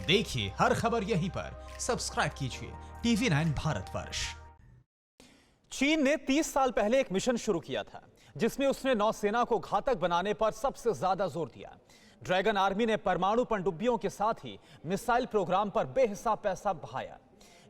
देखिए हर खबर यहीं पर, सब्सक्राइब कीजिए TV9 भारतवर्ष। चीन ने 30 साल पहले एक मिशन शुरू किया था जिसमें उसने नौसेना को घातक बनाने पर सबसे ज्यादा जोर दिया। ड्रैगन आर्मी ने परमाणु पनडुब्बियों के साथ ही मिसाइल प्रोग्राम पर बेहिसाब पैसा बहाया।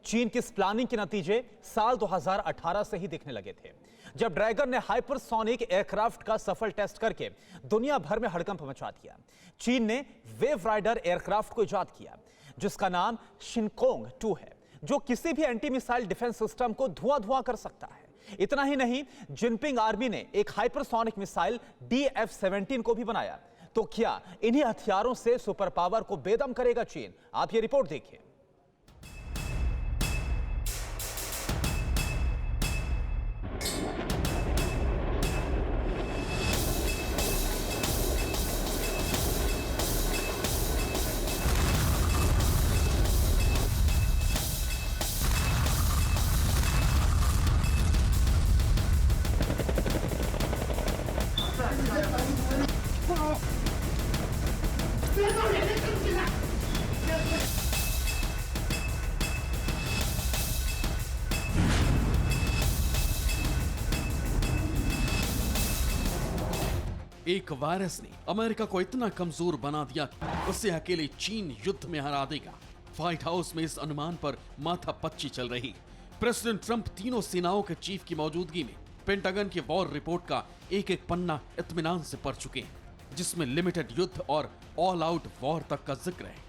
चीन की इस प्लानिंग के नतीजे साल 2018 से ही दिखने लगे थे, जब ड्रैगन ने हाइपरसोनिक एयरक्राफ्ट का सफल टेस्ट करके दुनिया भर में हड़कंप मचा दिया। चीन ने वेव राइडर एयरक्राफ्ट को इजाद किया जिसका नाम शिनकोंग 2 है, जो किसी भी एंटी मिसाइल डिफेंस सिस्टम को धुआं कर सकता है। इतना ही नहीं, जिनपिंग आर्मी ने एक हाइपरसोनिक मिसाइल DF-17 को भी बनाया। तो क्या इन्हीं हथियारों से सुपर पावर को बेदम करेगा चीन? आप ये रिपोर्ट देखिए। एक वायरस ने अमेरिका को इतना कमजोर बना दिया कि उसे अकेले चीन युद्ध में हरा देगा। व्हाइट हाउस में इस अनुमान पर माथापच्ची चल रही। प्रेसिडेंट ट्रंप तीनों सेनाओं के चीफ की मौजूदगी में पेंटागन की वॉर रिपोर्ट का एक एक पन्ना इत्मीनान से पढ़ चुके हैं, जिसमें लिमिटेड युद्ध और ऑल आउट वॉर तक का जिक्र है।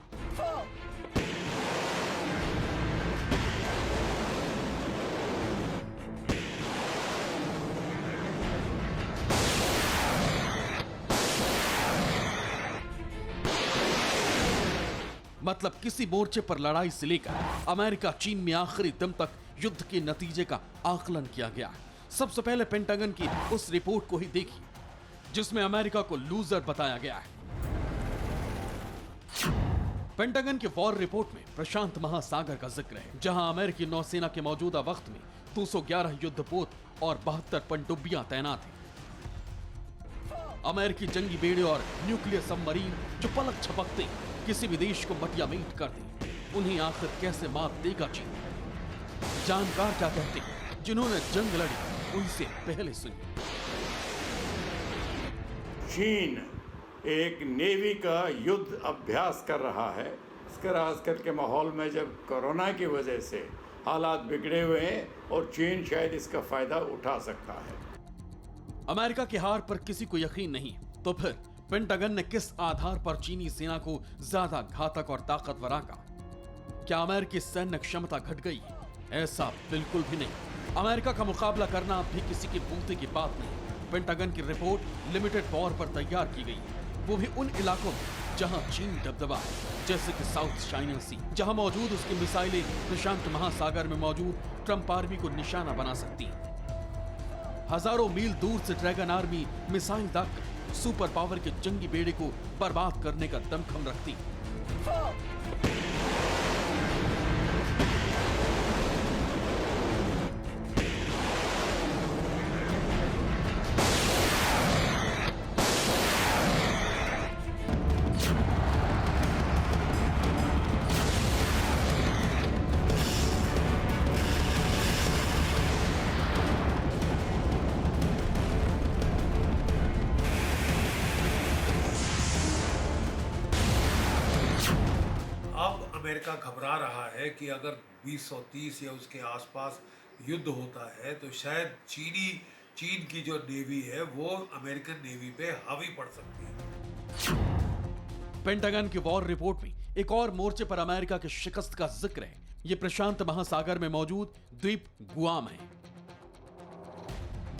मतलब किसी मोर्चे पर लड़ाई से लेकर अमेरिका चीन में आखिरी दम तक युद्ध के नतीजे का आकलन किया गया। सबसे पहले पेंटागन की उस रिपोर्ट को ही देखिए जिसमें अमेरिका को लूजर बताया गया है। पेंटागन की वॉर रिपोर्ट में प्रशांत महासागर का जिक्र है, जहां अमेरिकी नौसेना के मौजूदा वक्त में 211 युद्धपोत और 72 पनडुब्बियां तैनात हैं। अमेरिकी जंगी बेड़े और न्यूक्लियर सबमरीन जो पलक झपकते किसी भी देश को मटिया मीट कर दे, उन्हें आखिर कैसे मात देगा चीन? जानकार क्या कहते हैं जिन्होंने जंग लड़ी उनसे पहले सुनिए। चीन एक नेवी का युद्ध अभ्यास कर रहा है। आजकल के माहौल में जब कोरोना की वजह से हालात बिगड़े हुए हैं और चीन शायद इसका फायदा उठा सकता है। अमेरिका की हार पर किसी को यकीन नहीं, तो फिर पेंटागन ने किस आधार पर चीनी सेना को ज्यादा घातक और ताकतवर आंका? क्या अमेरिकी सैन्य क्षमता घट गई? ऐसा बिल्कुल भी नहीं। अमेरिका का मुकाबला करना अब भी किसी की बूते की बात नहीं। पेंटागन की रिपोर्ट लिमिटेड वॉर पर तैयार की गई, वो भी उन इलाकों में जहां चीन दबदबा है, जैसे कि साउथ चाइना सी, जहां मौजूद उसकी मिसाइलें प्रशांत महासागर में मौजूद ट्रंप आर्मी को निशाना बना सकती हैं। हजारों मील दूर से ड्रैगन आर्मी मिसाइल दागकर सुपर पावर के जंगी बेड़े को बर्बाद करने का दमखम रखती। अमेरिका घबरा रहा है कि अगर 2030 या उसके आसपास युद्ध होता है तो शायद चीन की जो नेवी है वो अमेरिकन नेवी पे हावी पड़ सकती है। पेंटागन की वॉर रिपोर्ट में एक और मोर्चे पर अमेरिका की शिकस्त का जिक्र है। ये प्रशांत महासागर में मौजूद द्वीप गुआम है।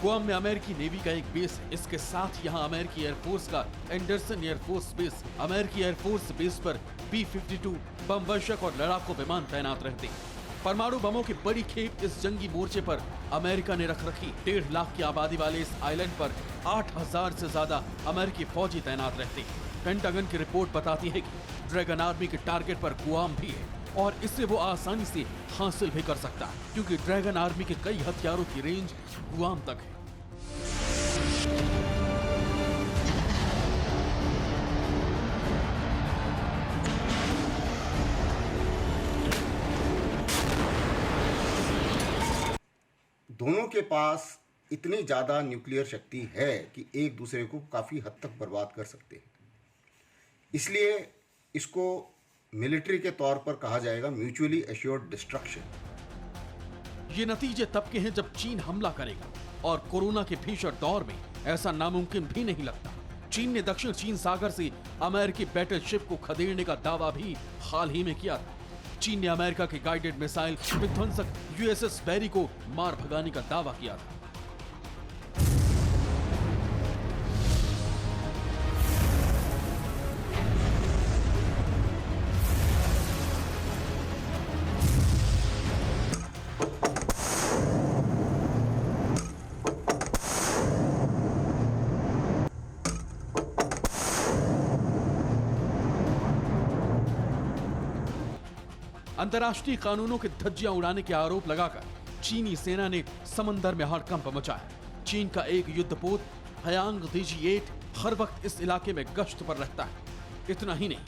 गुआम में अमेरिकी नेवी का एक बेस है। इसके साथ यहां अमेरिकी एयरफोर्स का एंडरसन एयरफोर्स बेस। अमेरिकी एयरफोर्स बेस पर B-52 बम वर्षक और लड़ाकू विमान तैनात रहते हैं। परमाणु बमों की बड़ी खेप इस जंगी मोर्चे पर अमेरिका ने रख रखी। 1.5 लाख की आबादी वाले इस आइलैंड पर 8,000 से ज्यादा अमेरिकी फौजी तैनात रहते हैं। पेंटागन की रिपोर्ट बताती है कि ड्रैगन आर्मी के टारगेट पर गुआम भी है और इसे वो आसानी से हासिल भी कर सकता है, क्योंकि ड्रैगन आर्मी के कई हथियारों की रेंज गुआम तक है। दोनों के पास इतनी ज़्यादा न्यूक्लियर शक्ति है कि एक दूसरे को काफ़ी हद तक बर्बाद कर सकते हैं। इसलिए इसको मिलिट्री के तौर पर कहा जाएगा म्यूचुअली एश्योर्ड डिस्ट्रक्शन। ये नतीजे तब के हैं जब चीन हमला करेगा, और कोरोना के भीषण दौर में ऐसा नामुमकिन भी नहीं लगता। चीन ने दक्षिण चीन सागर से अमेरिकी बैटलशिप को खदेड़ने का दावा भी हाल ही में किया था। चीन ने अमेरिका के गाइडेड मिसाइल विध्वंसक यूएसएस बैरी को मार भगाने का दावा किया था। अंतर्राष्ट्रीय कानूनों के धज्जियां उड़ाने के आरोप लगाकर चीनी सेना ने समंदर में हड़कंप मचाया। चीन का एक युद्धपोत हयांग DG-8 हर वक्त इस इलाके में गश्त पर रहता है। इतना ही नहीं,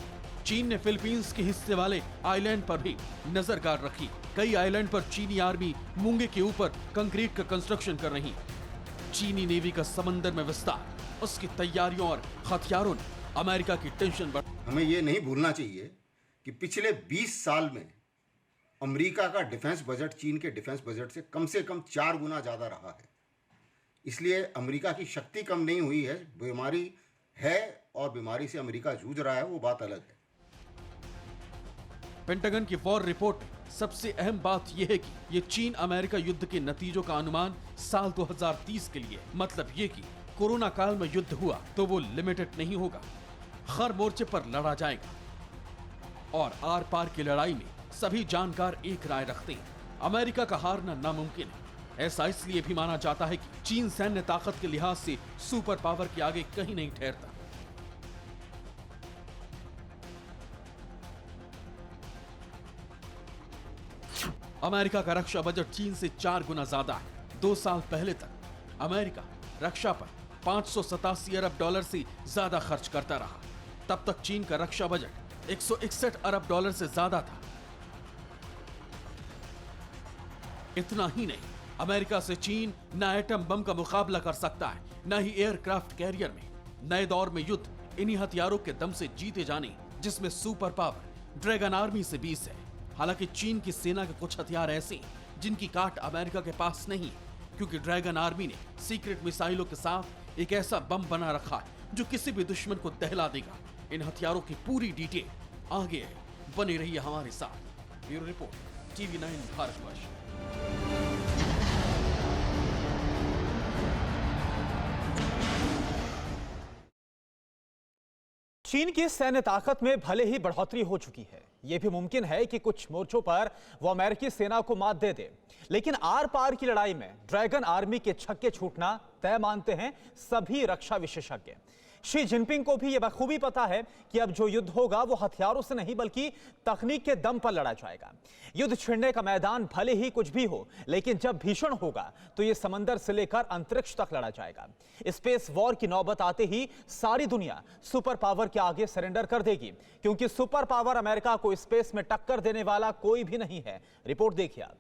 चीन ने फिलीपींस के हिस्से वाले आइलैंड पर भी नजर गाड़ रखी। कई आइलैंड पर चीनी आर्मी मूंगे के ऊपर कंक्रीट का कंस्ट्रक्शन कर रही। चीनी नेवी का समंदर में विस्तार, उसकी तैयारियों और हथियारों ने अमेरिका की टेंशन बढ़। हमें ये नहीं भूलना चाहिए कि पिछले 20 साल में अमेरिका का डिफेंस बजट चीन के डिफेंस बजट से कम 4 गुना ज़्यादा रहा है। इसलिए अमेरिका की शक्ति कम नहीं हुई है, बीमारी है और बीमारी से अमेरिका जूझ रहा है, वो बात अलग है। पेंटागन की वॉर रिपोर्ट में सबसे अहम बात यह है कि ये चीन अमेरिका युद्ध के नतीजों का अनुमान साल 2030 के लिए, मतलब ये कि कोरोना काल में युद्ध हुआ तो वो लिमिटेड नहीं होगा, हर मोर्चे पर लड़ा जाएगा। और आर पार की लड़ाई में सभी जानकार एक राय रखते हैं, अमेरिका का हारना नामुमकिन है। ऐसा इसलिए भी माना जाता है कि चीन सैन्य ताकत के लिहाज से सुपर पावर के आगे कहीं नहीं ठहरता। अमेरिका का रक्षा बजट चीन से 4 गुना ज्यादा है। 2 साल पहले तक अमेरिका रक्षा पर $587 अरब से ज्यादा खर्च करता रहा। तब तक चीन का रक्षा बजट $161 अरब से ज्यादा था। इतना ही नहीं, अमेरिका से चीन न एटम बम का मुकाबला कर सकता है, न ही एयरक्राफ्ट कैरियर में। नए दौर में युद्ध इन्हीं हथियारों के दम से जीते जाने, जिसमें सुपर पावर ड्रैगन आर्मी से 20 है। हालांकि चीन की सेना के कुछ हथियार ऐसे हैं जिनकी काट अमेरिका के पास नहीं है, क्योंकि ड्रैगन आर्मी ने सीक्रेट मिसाइलों के साथ एक ऐसा बम बना रखा है जो किसी भी दुश्मन को दहला देगा। इन हथियारों की पूरी डिटेल आगे है, बनी रही है हमारे साथ। Bureau report, TV9 Bharatvarsh. चीन की सैन्य ताकत में भले ही बढ़ोतरी हो चुकी है, यह भी मुमकिन है कि कुछ मोर्चों पर वो अमेरिकी सेना को मात दे दे, लेकिन आर पार की लड़ाई में ड्रैगन आर्मी के छक्के छूटना तय मानते हैं सभी रक्षा विशेषज्ञ। शी जिनपिंग को भी यह बखूबी पता है कि अब जो युद्ध होगा वो हथियारों से नहीं बल्कि तकनीक के दम पर लड़ा जाएगा। युद्ध छिड़ने का मैदान भले ही कुछ भी हो, लेकिन जब भीषण होगा तो ये समंदर से लेकर अंतरिक्ष तक लड़ा जाएगा। स्पेस वॉर की नौबत आते ही सारी दुनिया सुपर पावर के आगे सरेंडर कर देगी, क्योंकि सुपर पावर अमेरिका को स्पेस में टक्कर देने वाला कोई भी नहीं है। रिपोर्ट देखिए आप।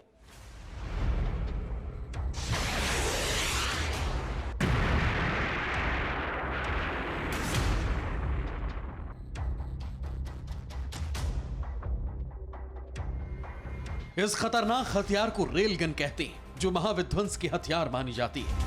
इस खतरनाक हथियार को रेल गन कहते हैं, जो महाविध्वंस की हथियार मानी जाती है।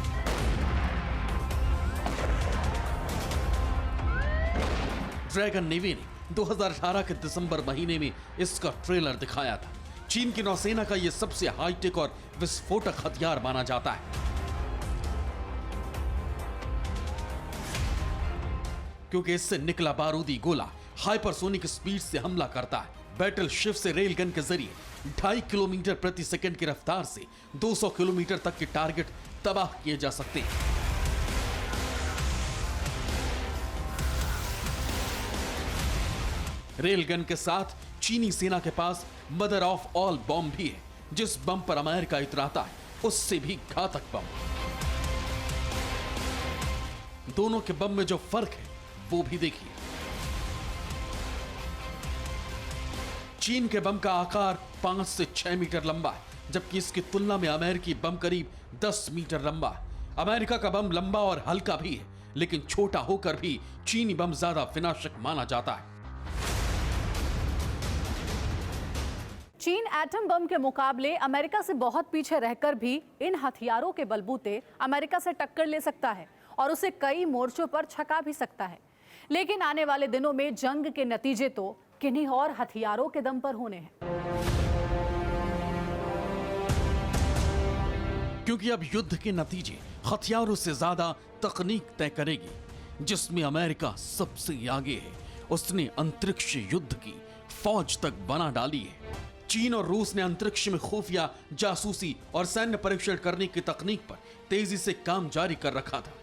ड्रैगन नेवी ने 2018 के दिसंबर महीने में इसका ट्रेलर दिखाया था। चीन की नौसेना का यह सबसे हाईटेक और विस्फोटक हथियार माना जाता है, क्योंकि इससे निकला बारूदी गोला हाइपरसोनिक स्पीड से हमला करता है। बैटल शिप से रेल गन के जरिए 2.5 किलोमीटर प्रति सेकंड की रफ्तार से 200 किलोमीटर तक के टारगेट तबाह किए जा सकते हैं। रेल गन के साथ चीनी सेना के पास मदर ऑफ ऑल बॉम्ब भी है। जिस बम पर अमेरिका इतराता है उससे भी घातक बम। दोनों के बम में जो फर्क है वो भी देखिए। चीन के बम का आकार 5 से 6 मीटर लंबा है, जबकि इसकी तुलना में अमेरिकी बम करीब 10 मीटर लंबा है। अमेरिका का बम लंबा और हल्का भी है, लेकिन छोटा होकर भी चीनी बम ज्यादा विनाशक माना जाता है। चीन एटम बम के मुकाबले अमेरिका से बहुत पीछे रहकर भी इन हथियारों के बलबूते अमेरिका से टक्कर ले सकता है और उसे कई मोर्चों पर छका भी सकता है। लेकिन आने वाले दिनों में जंग के नतीजे तो किन्हीं और हथियारों के दम पर होने हैं। क्योंकि अब युद्ध के नतीजे हथियारों से ज्यादा तकनीक तय करेगी। जिसमें अमेरिका सबसे आगे है, उसने अंतरिक्ष युद्ध की फौज तक बना डाली है। चीन और रूस ने अंतरिक्ष में खुफिया जासूसी और सैन्य परीक्षण करने की तकनीक पर तेजी से काम जारी कर रखा था।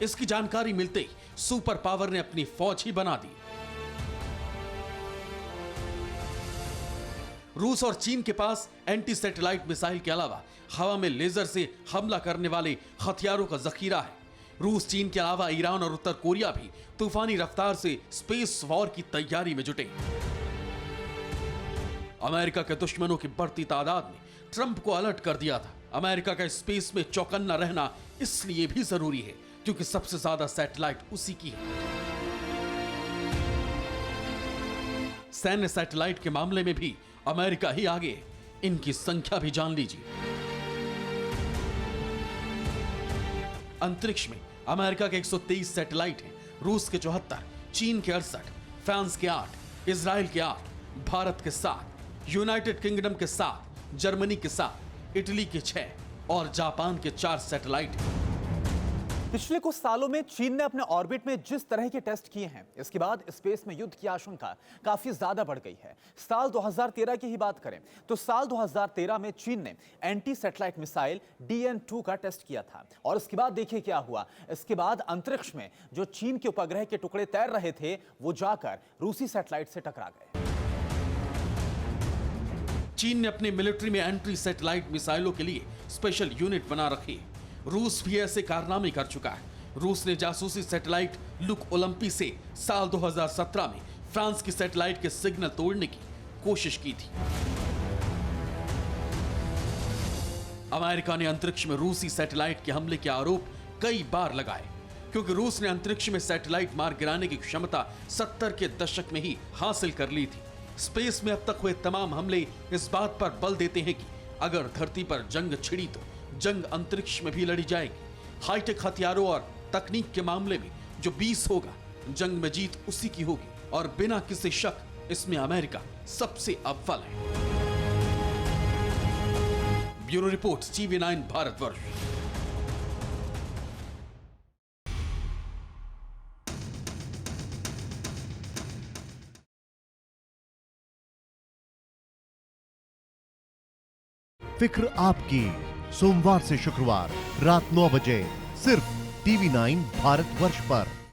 इसकी जानकारी मिलते ही सुपर पावर ने अपनी फौज ही बना दी। रूस और चीन के पास एंटी सैटेलाइट मिसाइल के अलावा हवा में लेजर से हमला करने वाले हथियारों का जखीरा है। रूस, चीन के अलावा ईरान और उत्तर कोरिया भी तूफानी रफ्तार से स्पेस वॉर की तैयारी में जुटे। अमेरिका के दुश्मनों की बढ़ती तादाद ने ट्रंप को अलर्ट कर दिया था। अमेरिका का स्पेस में चौकन्ना रहना इसलिए भी जरूरी है क्योंकि सबसे ज्यादा सैटेलाइट उसी की है। सैन्य सैटेलाइट के मामले में भी अमेरिका ही आगे है। इनकी संख्या भी जान लीजिए। अंतरिक्ष में अमेरिका के 123 सैटेलाइट हैं, रूस के 74, चीन के 68, फ्रांस के 8, इजराइल के 8, भारत के 7, यूनाइटेड किंगडम के 7, जर्मनी के 7, इटली के 6 और जापान के 4 सैटेलाइट हैं। पिछले कुछ सालों में चीन ने अपने ऑर्बिट में जिस तरह के टेस्ट किए हैं, इसके बाद स्पेस में युद्ध की आशंका काफी ज्यादा बढ़ गई है। साल 2013 की ही बात करें तो साल 2013 में चीन ने एंटी सैटेलाइट मिसाइल DN2 का टेस्ट किया था और इसके बाद देखिए क्या हुआ। इसके बाद अंतरिक्ष में जो चीन के उपग्रह के टुकड़े तैर रहे थे वो जाकर रूसी सैटेलाइट से टकरा गए। चीन ने अपने मिलिट्री में एंटी सैटेलाइट मिसाइलों के लिए स्पेशल यूनिट बना रखी है। रूस भी ऐसे कारनामे कर चुका है। रूस ने जासूसी सैटेलाइट लुक ओलंपी से साल 2017 में फ्रांस की सैटेलाइट के सिग्नल तोड़ने की कोशिश की थी। अमेरिका ने अंतरिक्ष में रूसी सैटेलाइट के हमले के आरोप कई बार लगाए क्योंकि रूस ने अंतरिक्ष में सैटेलाइट मार गिराने की क्षमता 70 के दशक में ही हासिल कर ली थी। स्पेस में अब तक हुए तमाम हमले इस बात पर बल देते हैं कि अगर धरती पर जंग छिड़ी तो जंग अंतरिक्ष में भी लड़ी जाएगी। हाईटेक हथियारों और तकनीक के मामले में जो 20 होगा, जंग में जीत उसी की होगी और बिना किसी शक इसमें अमेरिका सबसे अव्वल है। Bureau report, TV9 Bharatvarsh. फिक्र आपकी, सोमवार से शुक्रवार रात 9 बजे सिर्फ TV9 भारतवर्ष पर।